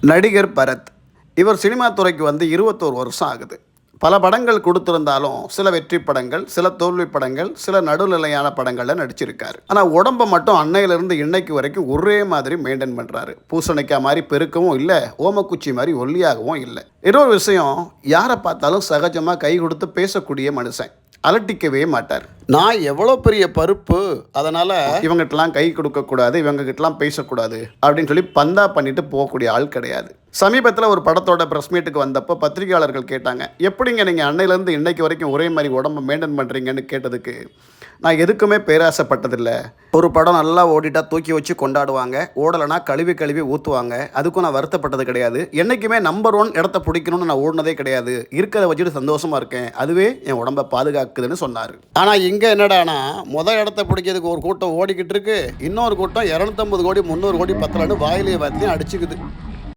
நடிகர் பரத். இவர் சினிமா துறைக்கு வந்து 21 வருஷம் ஆகுது. பல படங்கள் கொடுத்திருந்தாலும் சில வெற்றி படங்கள், சில தோல்வி படங்கள், சில நடுநிலையான படங்களில் நடிச்சிருக்காரு. ஆனால் உடம்பை மட்டும் அன்னையிலிருந்து இன்னைக்கு வரைக்கும் ஒரே மாதிரி மெயின்டைன் பண்ணுறாரு. பூசணிக்காய் மாதிரி பெருக்கவும் இல்லை, ஓமக்குச்சி மாதிரி ஒல்லியாகவும் இல்லை. இன்னொரு விஷயம், யாரை பார்த்தாலும் சகஜமாக கை கொடுத்து பேசக்கூடிய மனுஷன். அலட்டிக்கவே மாட்டார். நான் எவ்வளோ பெரிய பருப்பு, அதனால் இவங்ககிட்டலாம் கை கொடுக்கக்கூடாது, இவங்ககிட்டலாம் பேசக்கூடாது அப்படின்னு சொல்லி பந்தா பண்ணிட்டு போகக்கூடிய ஆள் கிடையாது. சமீபத்தில் ஒரு படத்தோட ப்ரெஸ் மீட்டுக்கு வந்தப்போ பத்திரிகையாளர்கள் கேட்டாங்க, எப்படிங்க நீங்கள் அன்னையிலேருந்து இன்னைக்கு வரைக்கும் ஒரே மாதிரி உடம்பை மெயின்டைன் பண்ணுறீங்கன்னு கேட்டதுக்கு, நான் எதுக்குமே பேராசைப்பட்டதில்லை. ஒரு படம் நல்லா ஓடிட்டா தூக்கி வச்சு கொண்டாடுவாங்க, ஓடலைனா கழுவி கழுவி ஊற்றுவாங்க. அதுக்கும் நான் வருத்தப்பட்டது கிடையாது. என்றைக்குமே நம்பர் 1 இடத்த பிடிக்கணும்னு நான் ஓடினதே கிடையாது. இருக்கிறத வச்சுட்டு சந்தோஷமாக இருக்கேன். அதுவே என் உடம்பை பாதுகாக்குதுன்னு சொன்னார். ஆனால் இங்கே என்னடானா, இடத்த பிடிக்கிறதுக்கு ஒரு கூட்டம் ஓடிக்கிட்டு இருக்கு, இன்னொரு கூட்டம் 250 கோடி 300 கோடி பத்தலன்னு வாயிலே வார்த்தையும் அடிச்சுக்குது.